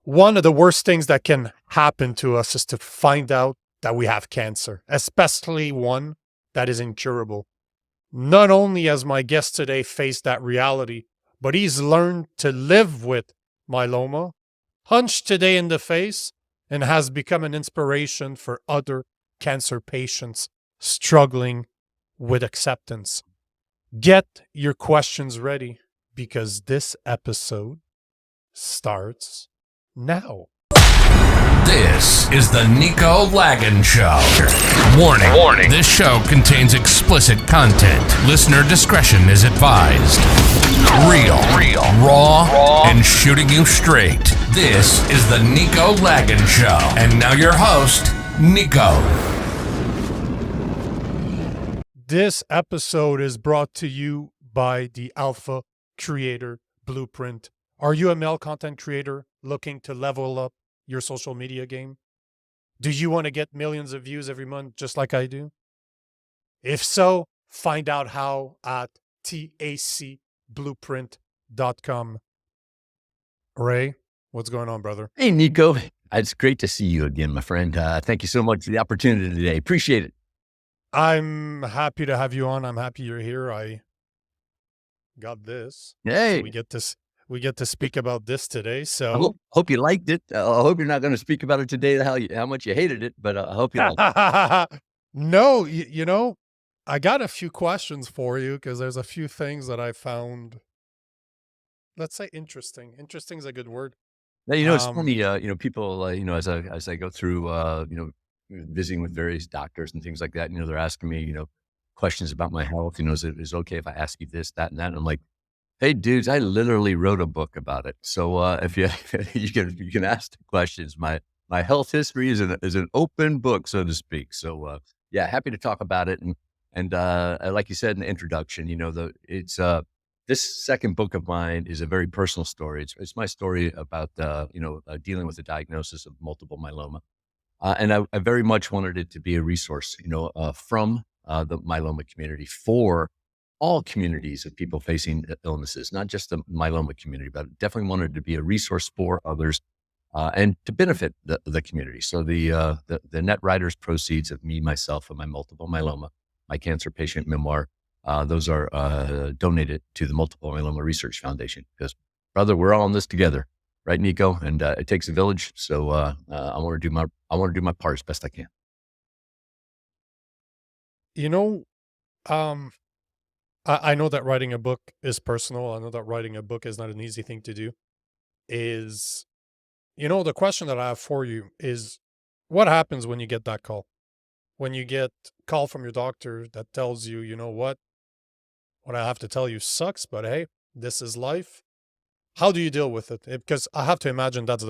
One of the worst things that can happen to us is to find out that we have cancer, especially one that is incurable. Not only has my guest today faced that reality, but he's learned to live with myeloma, punched today in the face, and has become an inspiration for other cancer patients struggling with acceptance. Get your questions ready because this episode starts now. This is the Nico Lagan Show. Warning. Warning. This show contains explicit content. Listener discretion is advised. Real, raw, and shooting you straight. This is the Nico Lagan Show. And now your host, Nico. This episode is brought to you by the Alpha Creator Blueprint. Are you a male content creator looking to level up your social media game? Do you want to get millions of views every month just like I do? If so, find out how at tacblueprint.com. Ray, what's going on, brother? Hey, Nico. It's great to see you again, my friend. Thank you so much for the opportunity today. Appreciate it. I'm happy to have you on. I'm happy you're here. I got this. Hey. So we get to speak about this today. So I hope you liked it. I hope you're not going to speak about it today, how much you hated it, but I hope you liked it. No, you know, I got a few questions for you because there's a few things that I found, let's say, interesting. Interesting is a good word. Now, it's funny, people, as I go through, visiting with various doctors and things like that, they're asking me, questions about my health, is it okay if I ask you this, that, and that? And I'm like, hey, dudes, I literally wrote a book about it. So if you you can ask the questions. My health history is an open book, so to speak. So yeah, happy to talk about it. And like you said in the introduction, this second book of mine is a very personal story. It's my story about dealing with the diagnosis of multiple myeloma, and I very much wanted it to be a resource, from the myeloma community for all communities of people facing illnesses, not just the myeloma community, but definitely wanted to be a resource for others and to benefit the community. So the net writer's proceeds of me, myself, and my multiple myeloma, my cancer patient memoir, those are donated to the Multiple Myeloma Research Foundation because, brother, we're all in this together, right, Nico? And it takes a village. So I want to do my part as best I can. I know that writing a book is personal. I know that writing a book is not an easy thing to do. The question that I have for you is, what happens when you get that call? When you get a call from your doctor that tells you, you know what I have to tell you sucks, but hey, this is life. How do you deal with it? Because I have to imagine that's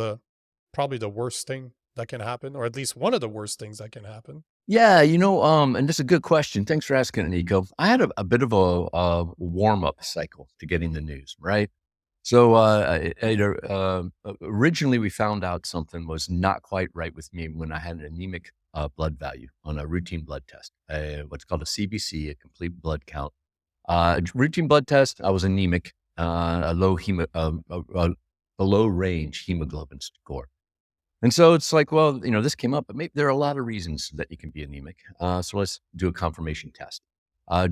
probably the worst thing that can happen, or at least one of the worst things that can happen. Yeah, and this is a good question. Thanks for asking it, Nico. I had a bit of a warm-up cycle to getting the news, right? So originally we found out something was not quite right with me when I had an anemic blood value on a routine blood test, what's called a CBC, a complete blood count. Routine blood test, I was anemic, a below range hemoglobin score. And so it's like, well, this came up, but maybe there are a lot of reasons that you can be anemic. So let's do a confirmation test.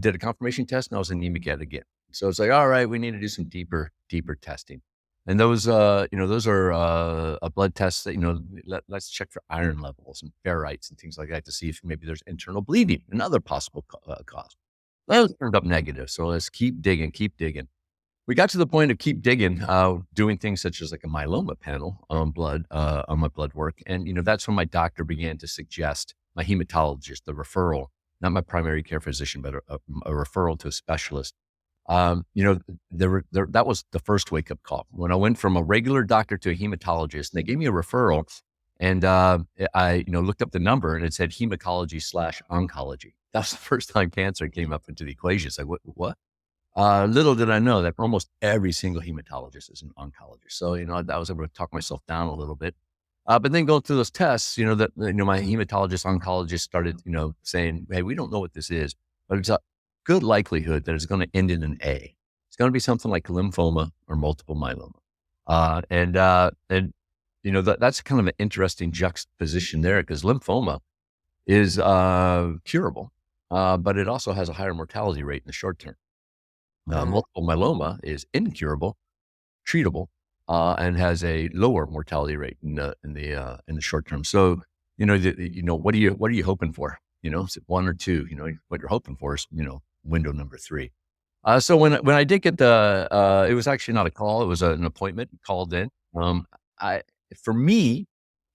Did a confirmation test and I was anemic yet again. So it's like, all right, we need to do some deeper testing. And those are blood tests that, let's check for iron levels and ferrites and things like that to see if maybe there's internal bleeding, another possible cause. Those turned up negative. So let's keep digging. We got to the point of keep digging, doing things such as like a myeloma panel on blood, on my blood work. And, that's when my doctor began to suggest, my hematologist, the referral, not my primary care physician, but a referral to a specialist. That was the first wake up call. When I went from a regular doctor to a hematologist, and they gave me a referral, and I looked up the number and it said hematology/oncology. That was the first time cancer came up into the equation. It's like, what? Little did I know that almost every single hematologist is an oncologist. So, I was able to talk myself down a little bit. But then going through those tests, my hematologist, oncologist started, saying, hey, we don't know what this is, but it's a good likelihood that it's going to end in an A. It's going to be something like lymphoma or multiple myeloma. And that's kind of an interesting juxtaposition there, because lymphoma is curable, but it also has a higher mortality rate in the short term. Multiple myeloma is incurable, treatable, and has a lower mortality rate in the short term. So, what are you hoping for? Is it one or two? What you're hoping for is, window number 3. So when I did get it was actually not a call; it was an appointment. Called in. For me,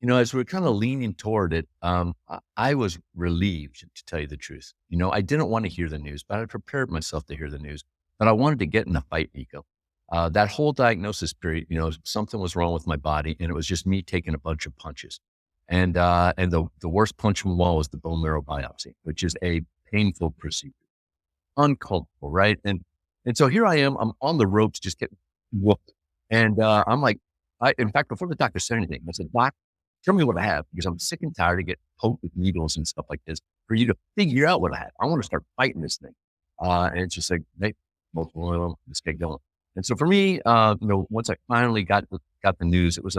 as we're kind of leaning toward it, I was relieved, to tell you the truth. I didn't want to hear the news, but I prepared myself to hear the news. But I wanted to get in the fight, Nico. That whole diagnosis period, something was wrong with my body, and it was just me taking a bunch of punches. And the worst punch of them all was the bone marrow biopsy, which is a painful procedure, uncomfortable, right? And so here I am, I'm on the ropes, just getting whooped. And I'm like, in fact, before the doctor said anything, I said, "Doc, tell me what I have, because I'm sick and tired of getting poked with needles and stuff like this for you to figure out what I have. I want to start fighting this thing." And it's just like, hey, multiple myeloma, let's get going. And so for me, once I finally got the news, it was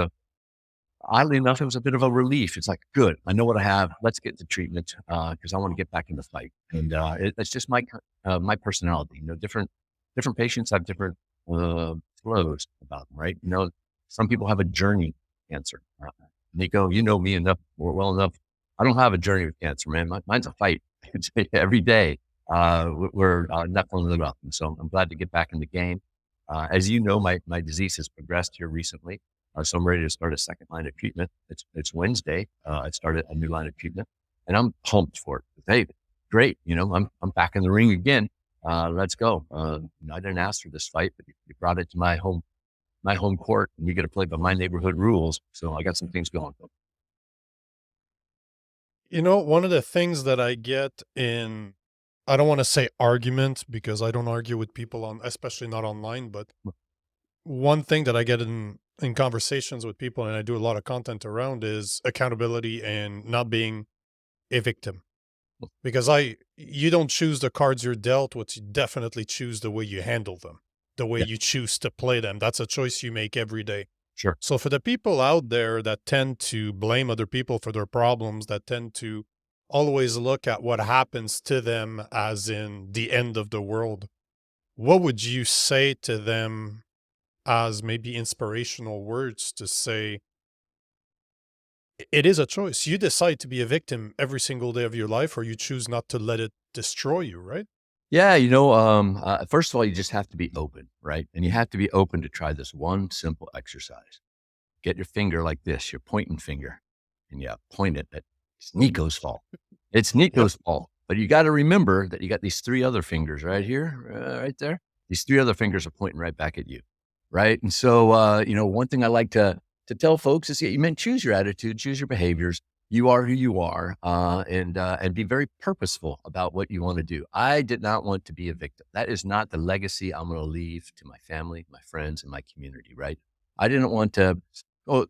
oddly enough, it was a bit of a relief. It's like, good, I know what I have. Let's get the treatment, because I want to get back in the fight. And it's just my personality. Different patients have different flows about them, right? Some people have a journey with cancer. Nico, you know me well enough. I don't have a journey with cancer, man. Mine's a fight every day. We're not going to live up. And so I'm glad to get back in the game. As you know, my disease has progressed here recently. So I'm ready to start a second line of treatment. It's Wednesday. I started a new line of treatment, and I'm pumped for it. Hey, great. I'm back in the ring again. Let's go. I didn't ask for this fight, but you brought it to my home court, and you get to play by my neighborhood rules. So I got some things going. One of the things that I get in, I don't want to say argument, because I don't argue with people especially not online, but one thing that I get in conversations with people, and I do a lot of content around, is accountability and not being a victim. Because you don't choose the cards you're dealt, but you definitely choose the way you handle them, the way you choose to play them. That's a choice you make every day. Sure. So for the people out there that tend to blame other people for their problems, that tend to always look at what happens to them as in the end of the world, what would you say to them as maybe inspirational words to say, it is a choice. You decide to be a victim every single day of your life, or you choose not to let it destroy you, right? Yeah, first of all, you just have to be open, right? And you have to be open to try this one simple exercise. Get your finger like this, your pointing finger, and you point it at it's Nico's fault. It's Nico's fault. But you got to remember that you got these 3 other fingers right here, right there. These 3 other fingers are pointing right back at you, right? And so, one thing I like to tell folks is, choose your attitude, choose your behaviors. You are who you are, and be very purposeful about what you want to do. I did not want to be a victim. That is not the legacy I'm going to leave to my family, my friends, and my community, right? I didn't want to,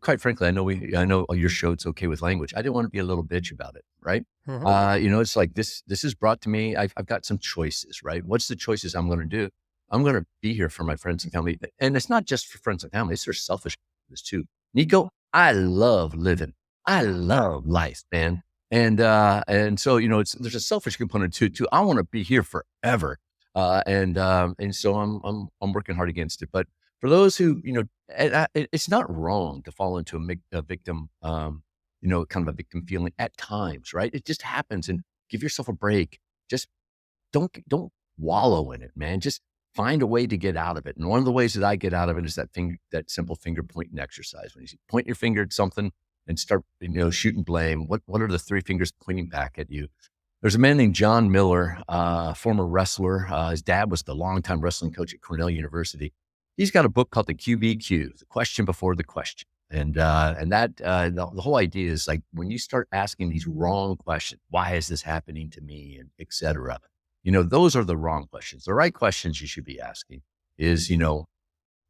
quite frankly, I know your show, it's okay with language. I didn't want to be a little bitch about it, right? It's like this is brought to me. I've got some choices, right? What's the choices I'm going to do? I'm going to be here for my friends and family. And it's not just for friends and family. It's for selfishness too. Nico, I love living. I love life, man. And so, there's a selfish component too. I want to be here forever. And so I'm working hard against it. But for those who, it's not wrong to fall into a victim, kind of a victim feeling at times, right? It just happens, and give yourself a break. Just don't wallow in it, man. Just find a way to get out of it. And one of the ways that I get out of it is that simple finger pointing exercise. When you point your finger at something and start, shooting blame, what are the 3 fingers pointing back at you? There's a man named John Miller, former wrestler. His dad was the longtime wrestling coach at Cornell University. He's got a book called the QBQ, the question before the question. And that the whole idea is, like, when you start asking these wrong questions, why is this happening to me, and et cetera, those are the wrong questions. The right questions you should be asking is,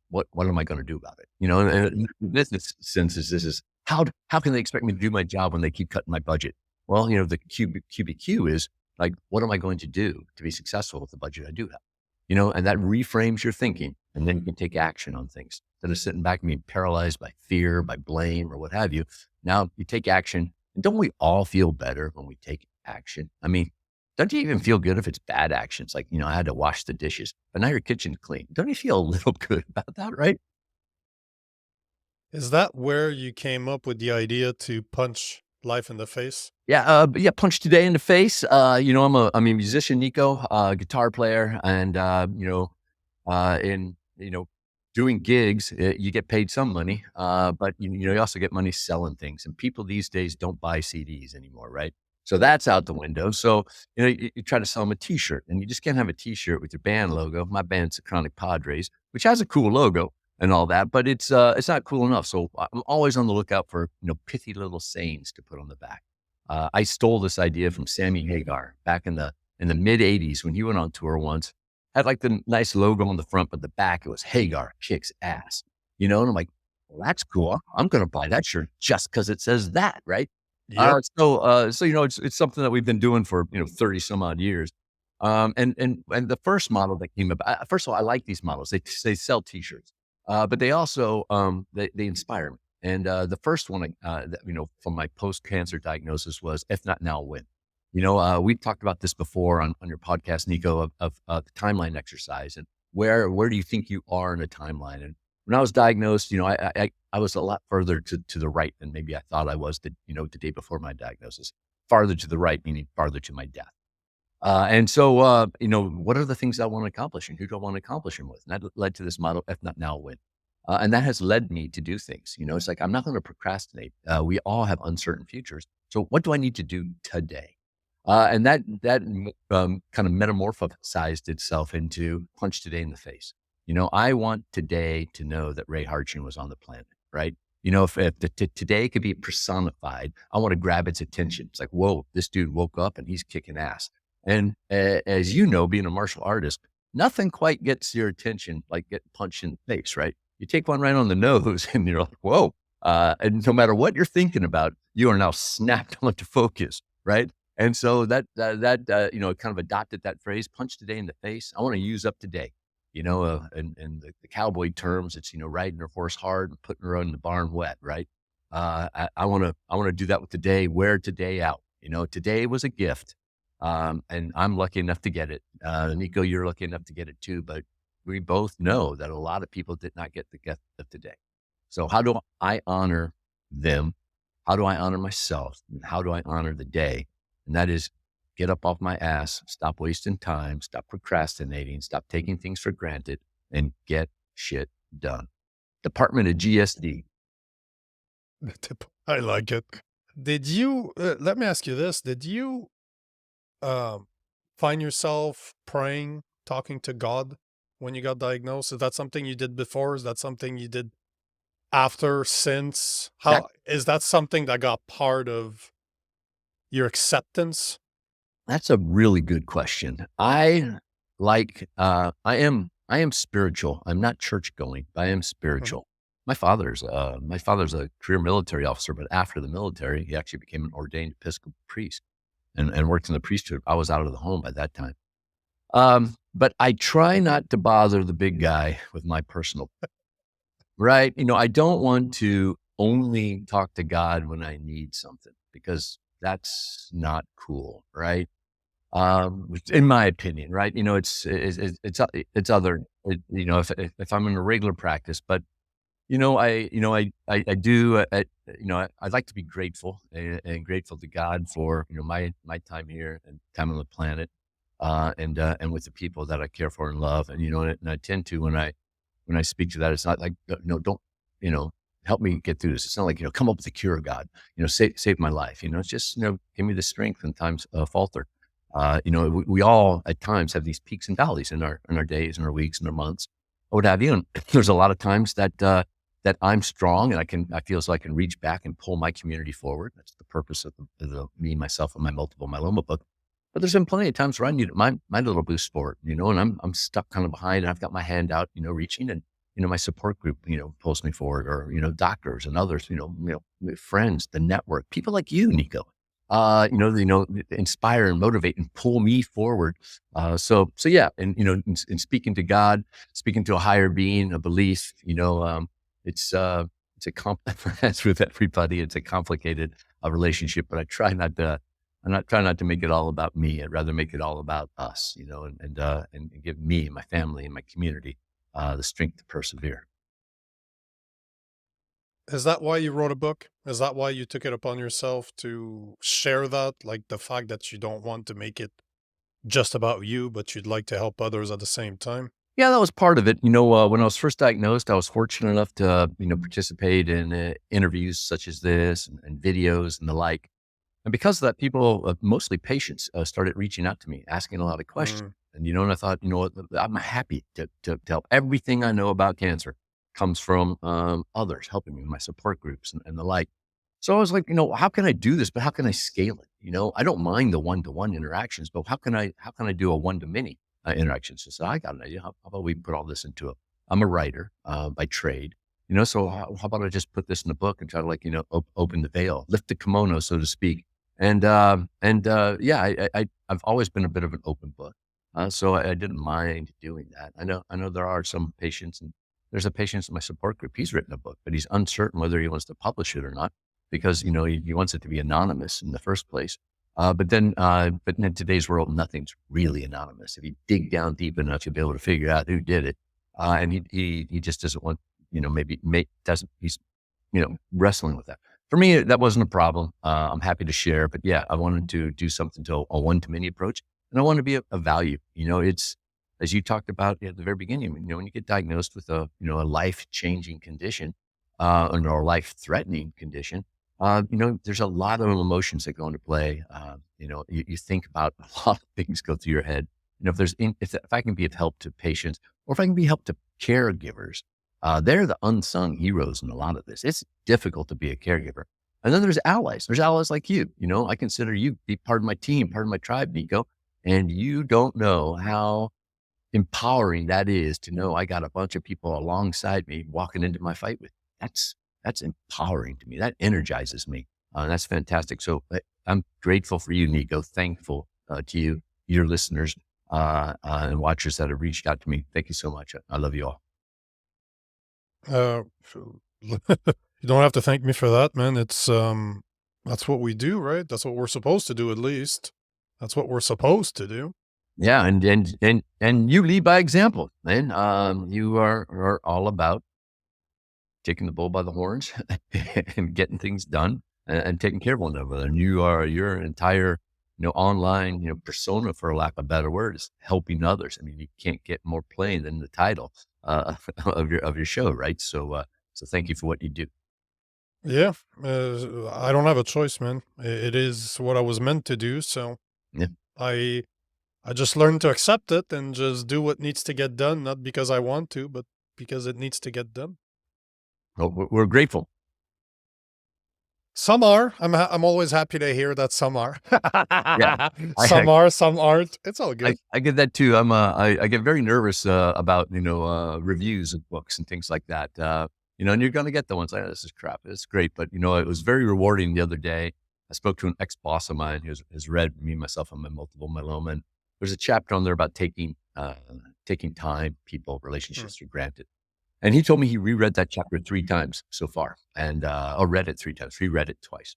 what am I going to do about it? And in this sense, this is how can they expect me to do my job when they keep cutting my budget? Well, the QBQ is like, what am I going to do to be successful with the budget I do have? And that reframes your thinking, and then you can take action on things. instead of sitting back and being paralyzed by fear, by blame, or what have you. Now you take action. And don't we all feel better when we take action? I mean, don't you even feel good if it's bad actions? Like, I had to wash the dishes, but now your kitchen's clean. Don't you feel a little good about that, right? Is that where you came up with the idea to punch life in the face? Yeah, but yeah, punch today in the face. I'm a musician, Nico, guitar player, and in doing gigs, you get paid some money, but you also get money selling things. And people these days don't buy CDs anymore, right? So that's out the window. So you try to sell them a T-shirt, and you just can't have a T-shirt with your band logo. My band's the Chronic Padres, which has a cool logo and all that, but it's not cool enough. So I'm always on the lookout for pithy little sayings to put on the back. I stole this idea from Sammy Hagar back in the mid '80s when he went on tour once. Had like the nice logo on the front, but the back it was Hagar kicks ass. And I'm like, well, that's cool. I'm going to buy that shirt just because it says that, right? Yep. It's something that we've been doing for 30 some odd years. And the first model that came up, first of all, I like these models. They sell T-shirts, but they also they inspire me. And the first one, from my post-cancer diagnosis was, if not now, when? We've talked about this before on your podcast, Nico, of the timeline exercise and where do you think you are in a timeline? And when I was diagnosed, I was a lot further to the right than maybe I thought I was the day before my diagnosis. Farther to the right, meaning farther to my death. And so, what are the things I want to accomplish and who do I want to accomplish them with? And that led to this model, if not now, when? And that has led me to do things. It's like, I'm not going to procrastinate. We all have uncertain futures. So what do I need to do today? And that kind of metamorphosized itself into punch today in the face. I want today to know that Ray Hartjen was on the planet, right? If today could be personified, I want to grab its attention. It's like, whoa, this dude woke up and he's kicking ass. And as you know, being a martial artist, nothing quite gets your attention like getting punched in the face, right? You take one right on the nose and you're like, whoa. And no matter what you're thinking about, you are now snapped onto focus, right? And so that kind of adopted that phrase, punch today in the face. I want to use up today, in the cowboy terms, it's, riding her horse hard and putting her in the barn wet, right? I want to do that with today, wear today out. Today was a gift. And I'm lucky enough to get it. Nico, you're lucky enough to get it too, but we both know that a lot of people did not get the gift of today. So how do I honor them? How do I honor myself? And how do I honor the day? And that is get up off my ass, stop wasting time, stop procrastinating, stop taking things for granted, and get shit done. Department of GSD. I like it. Did you, let me ask you this. Did you find yourself praying, talking to God when you got diagnosed? Is that something you did before? Is that something you did after, since? Is that something that got part of your acceptance? That's a really good question. I am spiritual. I'm not church going, but I am spiritual. My father's a career military officer, but after the military, he actually became an ordained Episcopal priest and worked in the priesthood. I was out of the home by that time. But I try not to bother the big guy with my personal, right? I don't want to only talk to God when I need something, because that's not cool, right? In my opinion, right? It's other, if I'm in a regular practice, but I'd like to be grateful and grateful to God for, my time here and time on the planet, and with the people that I care for and love. And, and I tend to, when I speak to that, it's not like, don't, help me get through this. It's not like, come up with a cure, God, save my life. It's just, give me the strength when times falter. We all at times have these peaks and valleys in our days and our weeks and our months, or what have you. And there's a lot of times that I'm strong and I feel so I can reach back and pull my community forward. That's the purpose of the Me, Myself, and My Multiple Myeloma book. But there's been plenty of times where I need my little boost for it, and I'm stuck kind of behind, and I've got my hand out, reaching, and my support group, pulls me forward, or doctors and others, friends, the network, people like you, Nico, inspire and motivate and pull me forward. So yeah, and in speaking to God, speaking to a higher being, a belief, it's a as with everybody, it's a complicated relationship, but try not to make it all about me. I'd rather make it all about us, and give me and my family and my community the strength to persevere. Is that why you wrote a book? Is that why you took it upon yourself to share that? Like the fact that you don't want to make it just about you, but you'd like to help others at the same time? Yeah, that was part of it. When I was first diagnosed, I was fortunate enough to, participate in interviews such as this and videos and the like. And because of that, people, mostly patients, started reaching out to me, asking a lot of questions. Mm. And I thought, what, I'm happy to help. Everything I know about cancer comes from others helping me, my support groups and the like. So I was like, how can I do this? But how can I scale it? I don't mind the one-to-one interactions, but how can I do a one-to-many interactions? So I got an idea. How about we put all this into I'm a writer by trade, so how about I just put this in a book and try to open the veil, lift the kimono, so to speak. Yeah, I've always been a bit of an open book. So I didn't mind doing that. I know there are some patients, and there's a patient in my support group. He's written a book, but he's uncertain whether he wants to publish it or not because, he wants it to be anonymous in the first place. But in today's world, nothing's really anonymous. If you dig down deep enough, you'll be able to figure out who did it. And he just doesn't want, he's, wrestling with that. For me, that wasn't a problem. I'm happy to share, but yeah, I wanted to do something to a one-to-many approach, and I want to be a value. It's, as you talked about at the very beginning, when you get diagnosed with a life-changing condition, or a life-threatening condition, there's a lot of emotions that go into play. You think about a lot of things go through your head. If I can be of help to patients, or if I can be help to caregivers, they're the unsung heroes in a lot of this. It's difficult to be a caregiver. And then there's allies. There's allies like you. I consider you be part of my team, part of my tribe, Nico. And you don't know how empowering that is to know I got a bunch of people alongside me walking into my fight with. That's empowering to me. That energizes me. That's fantastic. So I'm grateful for you, Nico. Thankful to you, your listeners, and watchers that have reached out to me. Thank you so much. I love you all. Uh, you don't have to thank me for that, man. It's that's what we do, right? That's what we're supposed to do, at least. That's what we're supposed to do. Yeah, and you lead by example, man. You are all about taking the bull by the horns and getting things done and taking care of one another. And your entire online persona, for lack of a better word, is helping others. I mean, you can't get more plain than the title of your show, right? So thank you for what you do. Yeah, I don't have a choice, man. It is what I was meant to do, so Yeah. I I just learned to accept it and just do what needs to get done, not because I want to, but because it needs to get done. Well, we're grateful. Some are. I'm always happy to hear that some are. Yeah, Some are, some aren't. It's all I good. I get that too. I get very nervous about reviews of books and things like that. And you're gonna get the ones like, "Oh, this is crap." It's great, but it was very rewarding the other day. I spoke to an ex-boss of mine who has read me myself on my multiple myeloma, and there's a chapter on there about taking time, people, Hmm. relationships for granted. And he told me he reread that chapter 3 times so far, and or read it 3 times, reread it twice.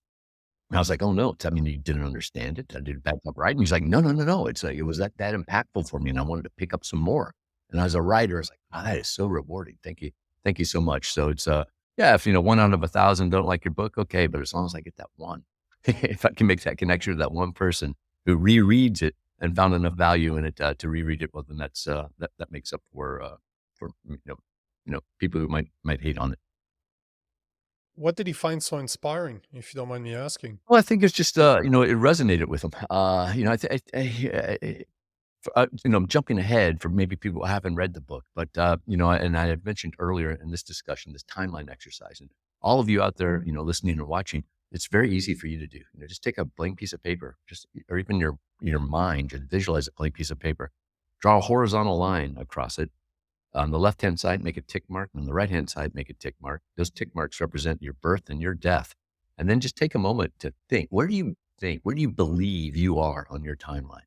And I was like, "Oh no, does that mean you didn't understand it? I did it back up right?" And he's like, "No, no, no, no. It's like it was that impactful for me, and I wanted to pick up some more." And as a writer, I was like, "Oh, that is so rewarding. Thank you so much." So it's yeah, if 1 out of 1,000 don't like your book, okay, but as long as I get that one, if I can make that connection to that one person who rereads it and found enough value in it to reread it, well, then that makes up for people who might hate on it. What did he find so inspiring, if you don't mind me asking? Well, I think it's just, it resonated with them. I'm jumping ahead for maybe people who haven't read the book, but, and I had mentioned earlier in this discussion, this timeline exercise, and all of you out there, listening or watching, it's very easy for you to do. Just take a blank piece of paper, or even your mind, just visualize a blank piece of paper, draw a horizontal line across it. On the left-hand side, make a tick mark. And on the right-hand side, make a tick mark. Those tick marks represent your birth and your death. And then just take a moment to think, where do you believe you are on your timeline?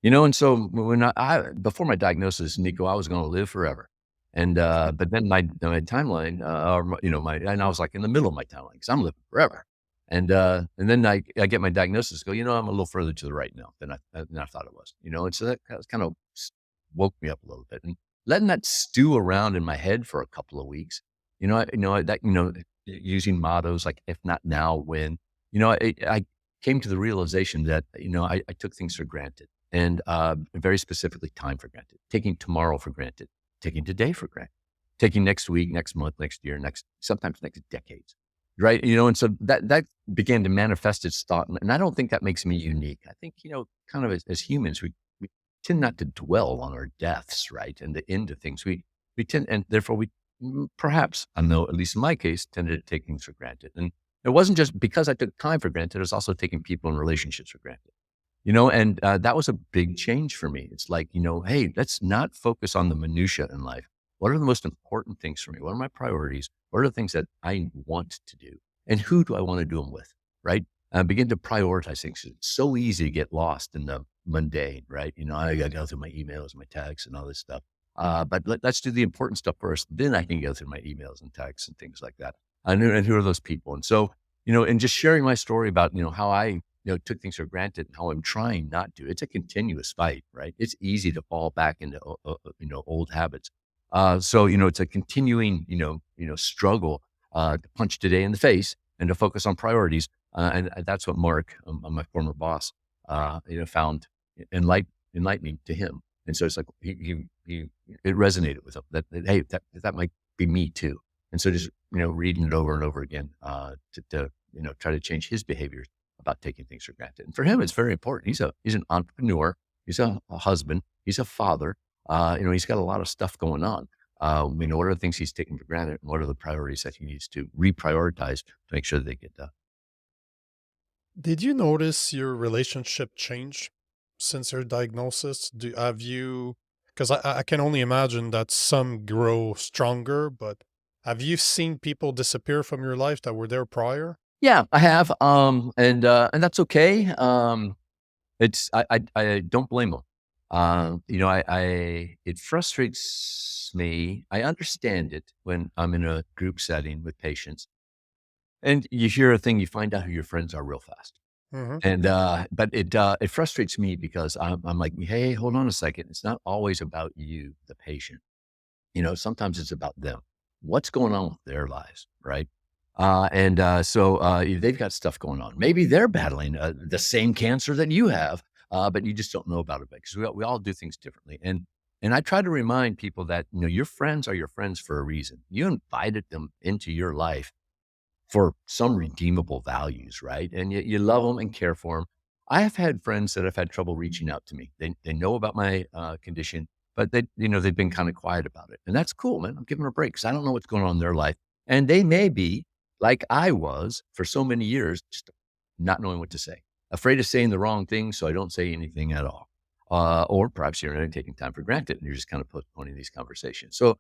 And so when before my diagnosis, Nico, I was going to live forever. And but then my timeline, and I was like in the middle of my timeline because I'm living forever. And then I get my diagnosis. Go, I'm a little further to the right now than I thought it was. And so that kind of woke me up a little bit, and letting that stew around in my head for a couple of weeks. Using mottos like "if not now, when." I came to the realization that I took things for granted, and very specifically time for granted, taking tomorrow for granted, taking today for granted, taking next week, next month, next year, sometimes next decades. Right. And so that began to manifest its thought. And I don't think that makes me unique. I think, kind of as humans, we tend not to dwell on our deaths, right? And the end of things. We tend, and therefore perhaps, I know, at least in my case, tended to take things for granted. And it wasn't just because I took time for granted, it was also taking people and relationships for granted. And that was a big change for me. It's like, hey, let's not focus on the minutia in life. What are the most important things for me? What are my priorities? What are the things that I want to do? And who do I want to do them with? Right? Begin to prioritize things. It's so easy to get lost in the mundane, right? I got to go through my emails, my texts, and all this stuff. But let's do the important stuff first. Then I can go through my emails and texts and things like that. And who are those people? And so, and just sharing my story about, how I took things for granted and how I'm trying not to. It's a continuous fight, right? It's easy to fall back into, old habits. So, it's a continuing, struggle to punch today in the face and to focus on priorities. And that's what Mark, my former boss, found enlightening to him. And so it's like, it resonated with him that hey, that might be me too. And so just, reading it over and over again, to try to change his behaviors about taking things for granted. And for him, it's very important. He's an entrepreneur. He's a husband. He's a father. He's got a lot of stuff going on. What are the things he's taking for granted, and what are the priorities that he needs to reprioritize to make sure that they get done? Did you notice your relationship change since your diagnosis? Have you, because I can only imagine that some grow stronger, but have you seen people disappear from your life that were there prior? Yeah, I have. And that's okay. I don't blame them. It frustrates me. I understand it when I'm in a group setting with patients and you hear a thing, you find out who your friends are real fast. Hmm. And, but it frustrates me because I'm like, hey, hold on a second. It's not always about you, the patient. Sometimes it's about them. What's going on with their lives, right? So they've got stuff going on. Maybe they're battling the same cancer that you have, but you just don't know about it because we all do things differently. And I try to remind people that your friends are your friends for a reason. You invited them into your life for some redeemable values, right? And you love them and care for them. I have had friends that have had trouble reaching out to me. They know about my condition, but they've been kind of quiet about it, and that's cool, man. I'm giving them a break because I don't know what's going on in their life, and they may be like I was for so many years, just not knowing what to say, afraid of saying the wrong thing, so I don't say anything at all. Or perhaps you're taking time for granted and you're just kind of postponing these conversations. So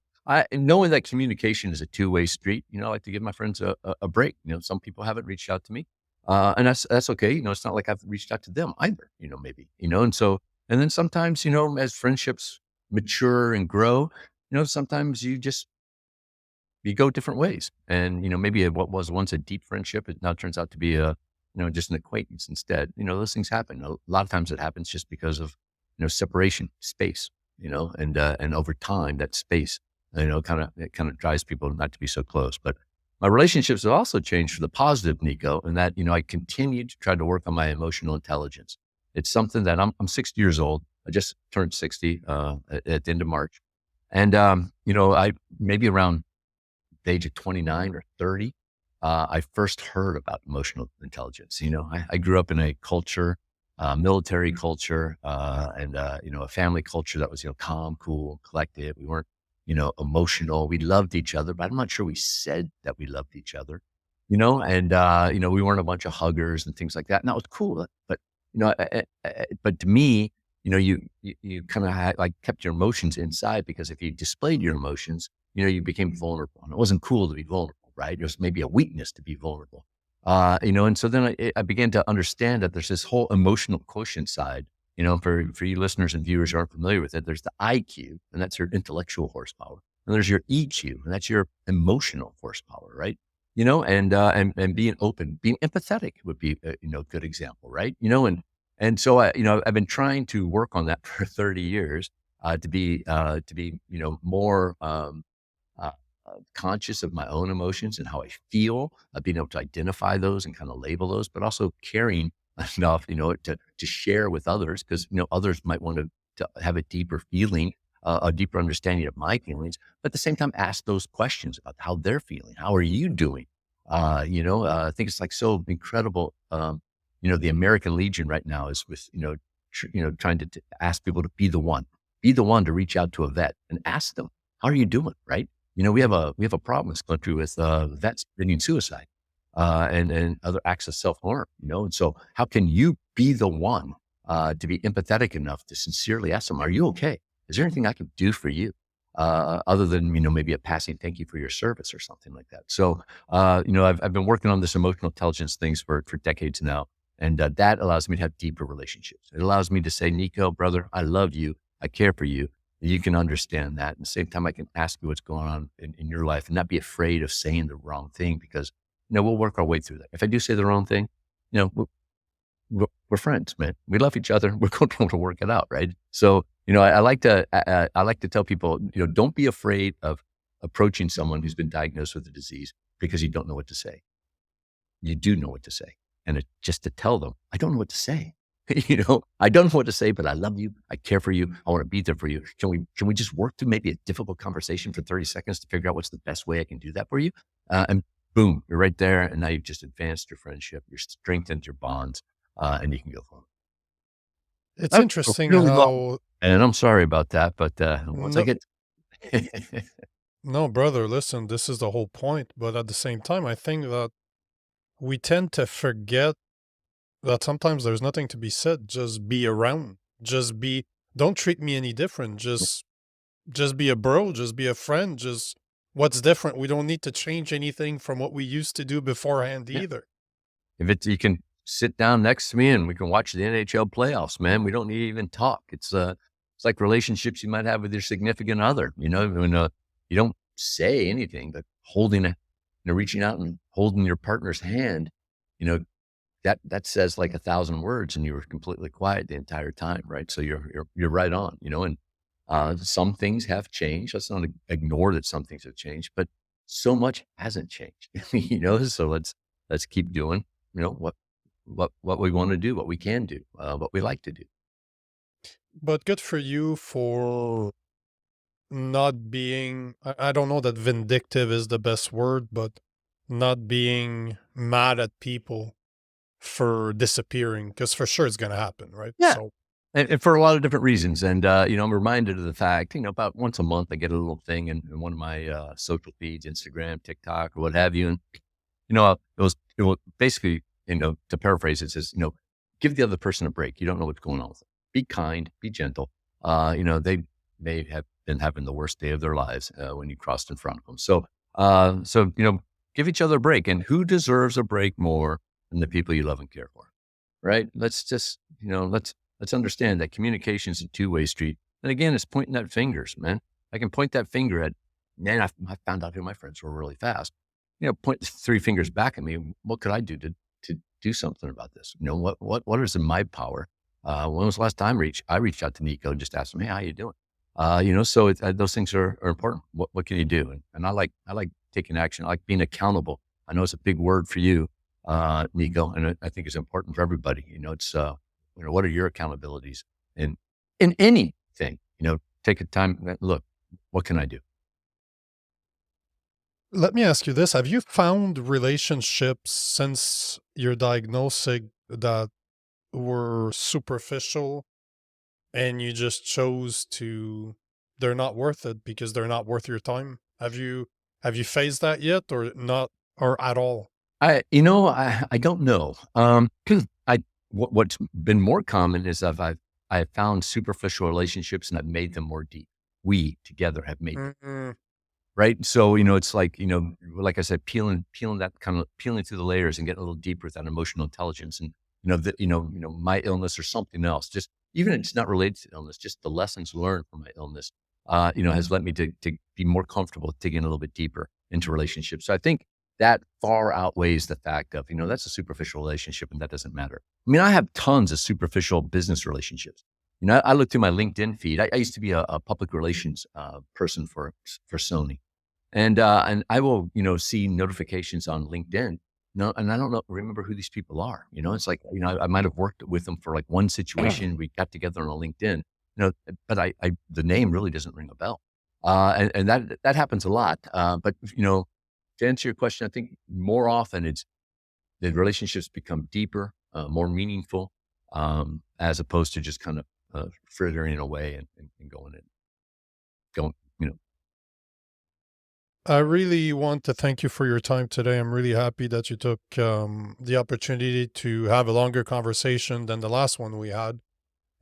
knowing that communication is a two-way street, I like to give my friends a break. Some people haven't reached out to me, and that's okay. It's not like I've reached out to them either. Maybe and then sometimes as friendships mature and grow, sometimes you go different ways. And, maybe what was once a deep friendship, it now turns out to be just an acquaintance instead. Those things happen. A lot of times it happens just because of, separation, space, and over time that space, it kind of drives people not to be so close. But my relationships have also changed for the positive, Nico, and that, I continue to try to work on my emotional intelligence. It's something that I'm 60 years old. I just turned 60 at the end of March. And, I maybe around the age of 29 or 30, I first heard about emotional intelligence. I grew up in a culture, military culture, and a family culture that was, calm, cool, collected. We weren't, emotional. We loved each other, but I'm not sure we said that we loved each other, and, we weren't a bunch of huggers and things like that. And that was cool. But, but to me, you kind of like kept your emotions inside, because if you displayed your emotions, you became vulnerable, and it wasn't cool to be vulnerable, right? It was maybe a weakness to be vulnerable. And so then I began to understand that there's this whole emotional quotient side, for you listeners and viewers who aren't familiar with it, there's the IQ, and that's your intellectual horsepower. and there's your EQ, and that's your emotional horsepower, right? And being open, being empathetic would be a good example, right? And so I've been trying to work on that for 30 years to be more conscious of my own emotions and how I feel, being able to identify those and kind of label those, but also caring enough, to share with others, because others might want to have a deeper feeling, a deeper understanding of my feelings, but at the same time ask those questions about how they're feeling. How are you doing? I think it's like so incredible. The American Legion right now is with trying to ask people to be the one to reach out to a vet and ask them, how are you doing? Right? We have a problem in this country with vets committing suicide and other acts of self-harm, and so how can you be the one to be empathetic enough to sincerely ask them, are you okay? Is there anything I can do for you? Other than, maybe a passing thank you for your service or something like that. So, I've been working on this emotional intelligence things for decades now. And that allows me to have deeper relationships. It allows me to say, Nico, brother, I love you. I care for you. You can understand that. At the same time, I can ask you what's going on in your life and not be afraid of saying the wrong thing, because, we'll work our way through that. If I do say the wrong thing, we're friends, man. We love each other. We're going to work it out. Right. So, I like to tell people, don't be afraid of approaching someone who's been diagnosed with a disease because you don't know what to say. You do know what to say. And just to tell them, I don't know what to say. I don't know what to say, but I love you. I care for you. I want to be there for you. Can we just work through maybe a difficult conversation for 30 seconds to figure out what's the best way I can do that for you? And boom, you're right there. And now you've just advanced your friendship. You're strengthened your bonds, and you can go home. It's interesting really how. long. And I'm sorry about that, but once I No, get, no, brother, listen, this is the whole point. But at the same time, I think that we tend to forget that sometimes there's nothing to be said. Just be around. Just be. Don't treat me any different. Just be a bro. Just be a friend. Just what's different. We don't need to change anything from what we used to do beforehand yeah, either. if you can sit down next to me and we can watch the NHL playoffs, man. We don't need to even talk. It's like relationships you might have with your significant other. When you don't say anything, but reaching out and holding your partner's hand, that says like 1,000 words, and you were completely quiet the entire time, right? So you're right on, and some things have changed. Let's not ignore that some things have changed, but so much hasn't changed, So let's keep doing, what we want to do, what we can do, what we like to do. But good for you for not being. I don't know that vindictive is the best word, but not being mad at people for disappearing, because for sure it's going to happen, right? Yeah. So, And for a lot of different reasons. And, I'm reminded of the fact, about once a month, I get a little thing in one of my social feeds, Instagram, TikTok, or what have you. And, it was basically, to paraphrase, it says, give the other person a break. You don't know what's going on with them. Be kind, be gentle. They may have been having the worst day of their lives when you crossed in front of them. So, give each other a break. And who deserves a break more than the people you love and care for? Right? Let's just, let's understand that communication is a two-way street. And again, it's pointing at fingers, man. I can point that finger at, man, I found out who my friends were really fast. Point 3 fingers back at me. What could I do to do something about this? What is in my power? When was the last time I reached out to Nico and just asked him, hey, how you doing? So those things are important. What can you do? And I like taking action. I like being accountable. I know it's a big word for you, Nico, and I think it's important for everybody. It's, what are your accountabilities in anything? Take a time, look, what can I do? let me ask you this. Have you found relationships since your diagnosis that were superficial and you just chose to, they're not worth it because they're not worth your time? Have you faced that yet, or not, or at all? I don't know. 'Cause what's been more common is I've found superficial relationships and I've made them more deep. We together have made them, Mm-mm. right? So, it's like, like I said, peeling through the layers and getting a little deeper with that emotional intelligence. And, my illness or something else, just even if it's not related to illness, just the lessons learned from my illness, has led me to be more comfortable digging a little bit deeper into relationships. So I think that far outweighs the fact of, that's a superficial relationship and that doesn't matter. I mean, I have tons of superficial business relationships. I look through my LinkedIn feed. I used to be a public relations person for Sony. And I will, see notifications on LinkedIn. No, and I don't remember who these people are. It's like, I might have worked with them for like one situation. We got together on a LinkedIn, but I the name really doesn't ring a bell. And that happens a lot. But, to answer your question, I think more often it's the relationships become deeper, more meaningful, as opposed to just kind of frittering away and going. I really want to thank you for your time today. I'm really happy that you took the opportunity to have a longer conversation than the last one we had.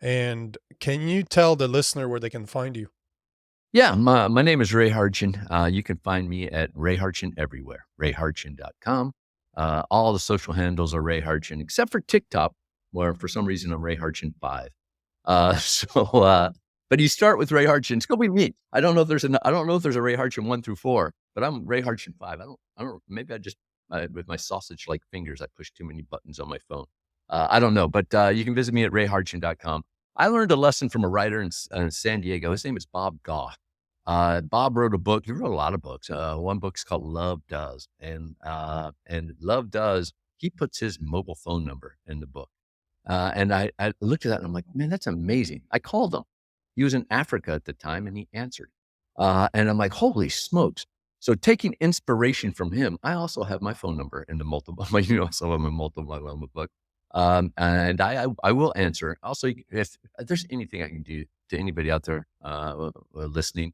And can you tell the listener where they can find you? Yeah, my name is Ray Hartjen. You can find me at Ray Hartjen everywhere, rayhartjen.com. All the social handles are Ray Hartjen, except for TikTok, where for some reason I'm Ray Hartjen 5. But you start with Ray Hartjen. It's gonna be me. I don't know if there's a Ray Hartjen 1 through 4, but I'm Ray Hartjen 5. I don't. Maybe I just with my sausage-like fingers, I push too many buttons on my phone. I don't know, but you can visit me at rayhartjen.com. I learned a lesson from a writer in San Diego. His name is Bob Goff. Bob wrote a book. He wrote a lot of books. One book's called Love Does, and Love Does. He puts his mobile phone number in the book, and I looked at that and I'm like, man, that's amazing. I called him. He was in Africa at the time, and he answered. And I'm like, holy smokes! So taking inspiration from him, I also have my phone number in the multiple. Some of them multiple book. And I will answer. Also, if there's anything I can do to anybody out there listening,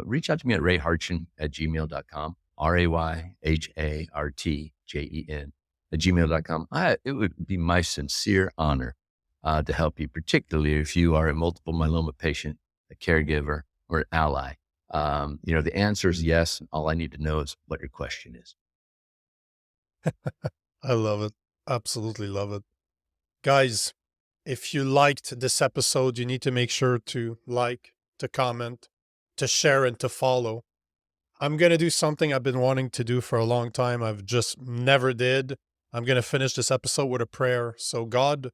reach out to me at rayhartjen@gmail.com, rayhartjen@gmail.com. It would be my sincere honor to help you, particularly if you are a multiple myeloma patient, a caregiver, or an ally. The answer is yes. All I need to know is what your question is. I love it. Absolutely love it. Guys, if you liked this episode, you need to make sure to like, to comment, to share, and to follow. I'm going to do something I've been wanting to do for a long time. I've just never did. I'm going to finish this episode with a prayer. So God,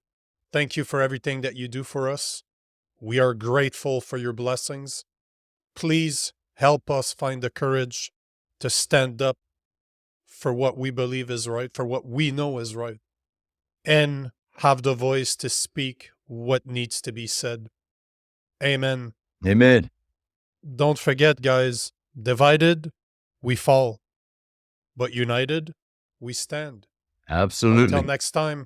thank you for everything that you do for us. We are grateful for your blessings. Please help us find the courage to stand up for what we believe is right, for what we know is right, and have the voice to speak what needs to be said. Amen. Amen. Don't forget, guys, divided, we fall, but united, we stand. Absolutely. Until next time.